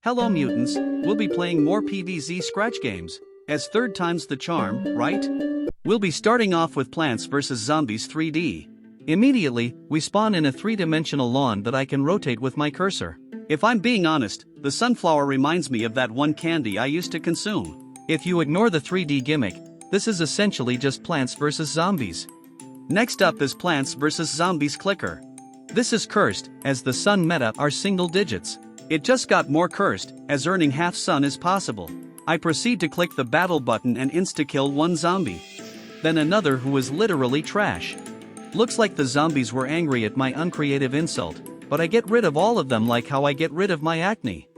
Hello mutants, we'll be playing more PvZ Scratch games. As third time's the charm, right? We'll be starting off with Plants vs Zombies 3D. Immediately, we spawn in a three-dimensional lawn that I can rotate with my cursor. If I'm being honest, the sunflower reminds me of that one candy I used to consume. If you ignore the 3D gimmick, this is essentially just Plants vs Zombies. Next up is Plants vs Zombies Clicker. This is cursed, as the sun meta are single digits. It just got more cursed, as earning half sun is possible. I proceed to click the battle button and insta-kill one zombie. Then another who is literally trash. Looks like the zombies were angry at my uncreative insult, but I get rid of all of them like how I get rid of my acne.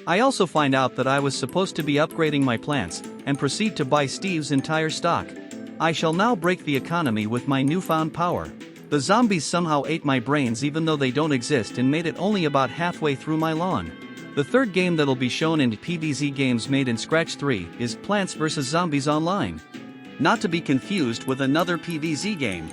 I also find out that I was supposed to be upgrading my plants, and proceed to buy Steve's entire stock. I shall now break the economy with my newfound power. The zombies somehow ate my brains even though they don't exist and made it only about halfway through my lawn. The third game that'll be shown in PBZ games made in Scratch 3 is Plants vs Zombies Online. Not to be confused with another PBZ game.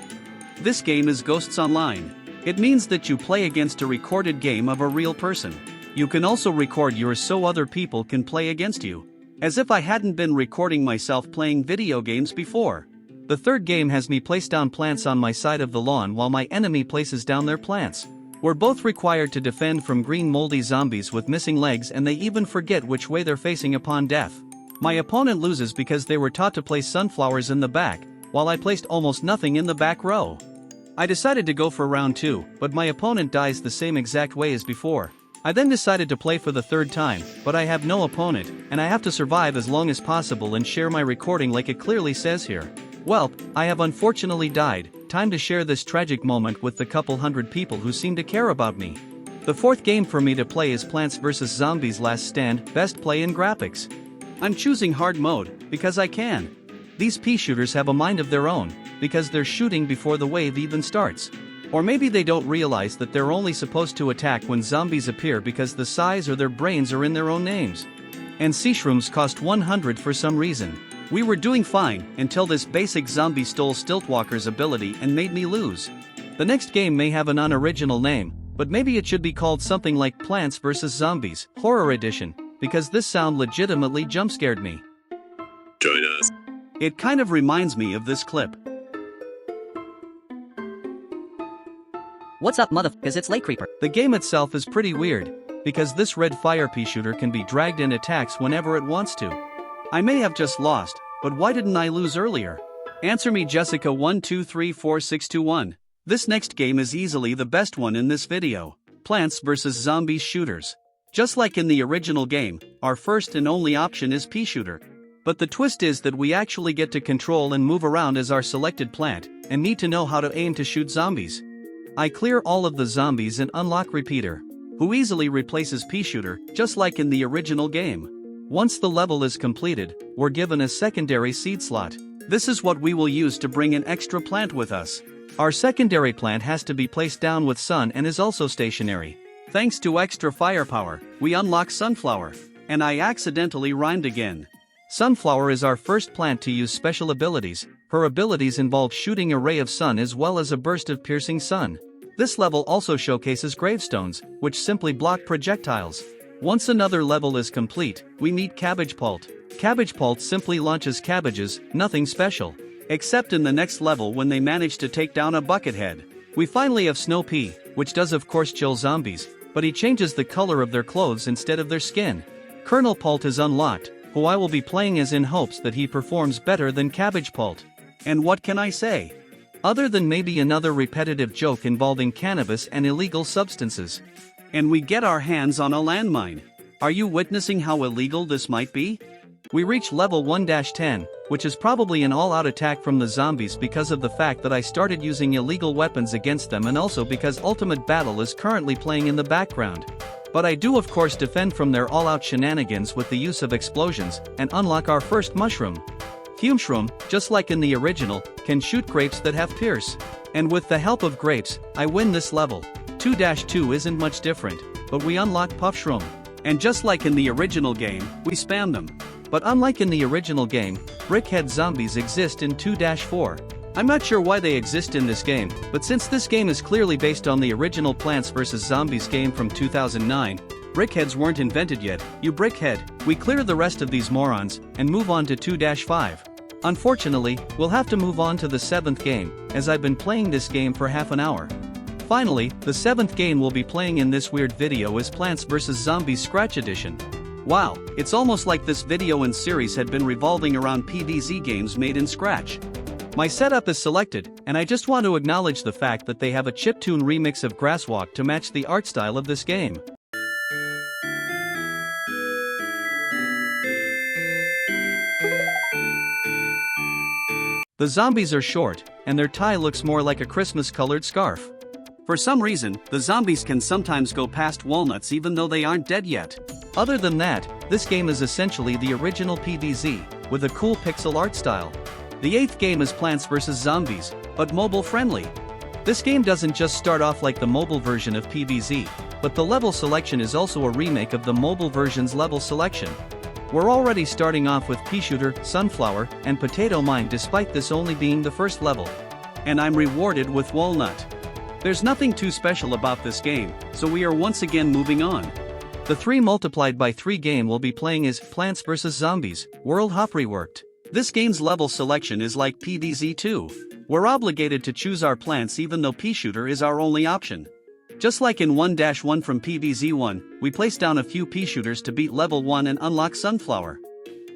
This game is Ghosts Online. It means that you play against a recorded game of a real person. You can also record yours so other people can play against you. As if I hadn't been recording myself playing video games before. The third game has me place down plants on my side of the lawn while my enemy places down their plants. We're both required to defend from green moldy zombies with missing legs, and they even forget which way they're facing upon death. My opponent loses because they were taught to place sunflowers in the back, while I placed almost nothing in the back row. I decided to go for round 2, but my opponent dies the same exact way as before. I then decided to play for the third time, but I have no opponent, and I have to survive as long as possible and share my recording like it clearly says here. Well, I have unfortunately died. Time to share this tragic moment with the couple hundred people who seem to care about me. The fourth game for me to play is Plants vs Zombies Last Stand, Best Play in Graphics. I'm choosing hard mode, because I can. These pea shooters have a mind of their own, because they're shooting before the wave even starts. Or maybe they don't realize that they're only supposed to attack when zombies appear because the size or their brains are in their own names. And sea shrooms cost 100 for some reason. We were doing fine, until this basic zombie stole Stiltwalker's ability and made me lose. The next game may have an unoriginal name, but maybe it should be called something like Plants vs Zombies, Horror Edition, because this sound legitimately jump-scared me. Join us. It kind of reminds me of this clip. What's up motherfuckers, it's Late Creeper. The game itself is pretty weird, because this red fire pea shooter can be dragged and attacks whenever it wants to. I may have just lost, but why didn't I lose earlier? Answer me Jessica 1234621. This next game is easily the best one in this video. Plants vs Zombies Shooters. Just like in the original game, our first and only option is pea shooter. But the twist is that we actually get to control and move around as our selected plant, and need to know how to aim to shoot zombies. I clear all of the zombies and unlock Repeater, who easily replaces pea shooter, just like in the original game. Once the level is completed, we're given a secondary seed slot. This is what we will use to bring an extra plant with us. Our secondary plant has to be placed down with sun and is also stationary. Thanks to extra firepower, we unlock Sunflower. And I accidentally rhymed again. Sunflower is our first plant to use special abilities. Her abilities involve shooting a ray of sun as well as a burst of piercing sun. This level also showcases gravestones, which simply block projectiles. Once another level is complete, we meet Cabbage Pult. Cabbage Pult simply launches cabbages, nothing special. Except in the next level when they manage to take down a buckethead. We finally have Snow Pea, which does of course chill zombies, but he changes the color of their clothes instead of their skin. Colonel Pult is unlocked, who I will be playing as in hopes that he performs better than Cabbage Pult. And what can I say? Other than maybe another repetitive joke involving cannabis and illegal substances. And we get our hands on a landmine. Are you witnessing how illegal this might be? We reach level 1-10, which is probably an all-out attack from the zombies because of the fact that I started using illegal weapons against them, and also because Ultimate Battle is currently playing in the background. But I do of course defend from their all-out shenanigans with the use of explosions, and unlock our first mushroom. Fume Shroom, just like in the original, can shoot grapes that have pierce. And with the help of grapes, I win this level. 2-2 isn't much different, but we unlock Puff Shroom. And just like in the original game, we spam them. But unlike in the original game, brickhead zombies exist in 2-4. I'm not sure why they exist in this game, but since this game is clearly based on the original Plants vs Zombies game from 2009, Brickheads weren't invented yet, you brickhead. We clear the rest of these morons, and move on to 2-5. Unfortunately, we'll have to move on to the 7th game, as I've been playing this game for half an hour. Finally, the 7th game we'll be playing in this weird video is Plants vs. Zombies Scratch Edition. Wow, it's almost like this video and series had been revolving around PvZ games made in Scratch. My setup is selected, and I just want to acknowledge the fact that they have a chiptune remix of Grasswalk to match the art style of this game. The zombies are short, and their tie looks more like a Christmas-colored scarf. For some reason, the zombies can sometimes go past walnuts even though they aren't dead yet. Other than that, this game is essentially the original PvZ, with a cool pixel art style. The 8th game is Plants vs. Zombies, but mobile-friendly. This game doesn't just start off like the mobile version of PvZ, but the level selection is also a remake of the mobile version's level selection. We're already starting off with pea shooter, sunflower, and potato mine despite this only being the first level. And I'm rewarded with walnut. There's nothing too special about this game, so we are once again moving on. The 3 multiplied by 3 game we'll be playing is Plants vs. Zombies, World Ho reworked. This game's level selection is like PvZ 2. We're obligated to choose our plants even though pea shooter is our only option. Just like in 1-1 from PBZ 1, we place down a few pea shooters to beat level 1 and unlock sunflower.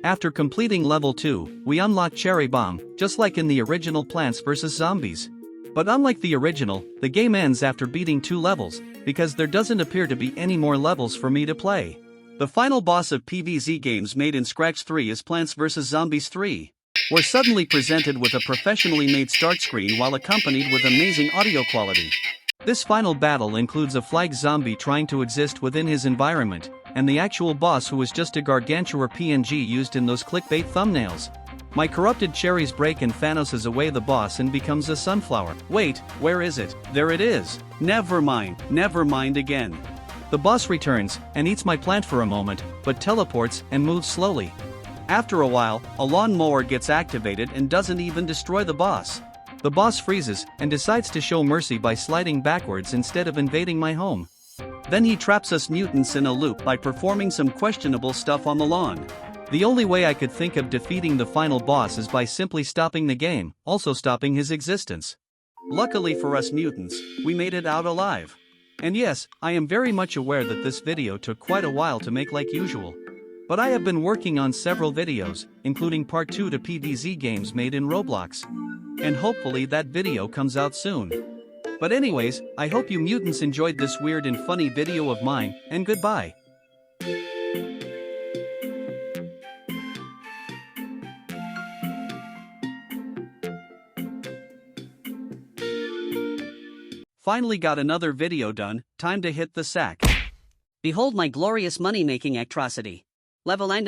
After completing level 2, we unlock cherry bomb, just like in the original Plants vs. Zombies. But unlike the original, the game ends after beating 2 levels, because there doesn't appear to be any more levels for me to play. The final boss of PvZ games made in Scratch 3 is Plants vs. Zombies 3. We're suddenly presented with a professionally made start screen while accompanied with amazing audio quality. This final battle includes a flag zombie trying to exist within his environment, and the actual boss who is just a gargantuar PNG used in those clickbait thumbnails. My corrupted cherries break and Thanos is away the boss and becomes a sunflower. Wait, where is it? There it is. Never mind again. The boss returns, and eats my plant for a moment, but teleports and moves slowly. After a while, a lawnmower gets activated and doesn't even destroy the boss. The boss freezes, and decides to show mercy by sliding backwards instead of invading my home. Then he traps us mutants in a loop by performing some questionable stuff on the lawn. The only way I could think of defeating the final boss is by simply stopping the game, also stopping his existence. Luckily for us mutants, we made it out alive. And yes, I am very much aware that this video took quite a while to make like usual. But I have been working on several videos, including part 2 to PvZ games made in Roblox. And hopefully that video comes out soon. But anyways, I hope you mutants enjoyed this weird and funny video of mine, and goodbye. Finally got another video done, time to hit the sack. Behold my glorious money-making atrocity. Level 9.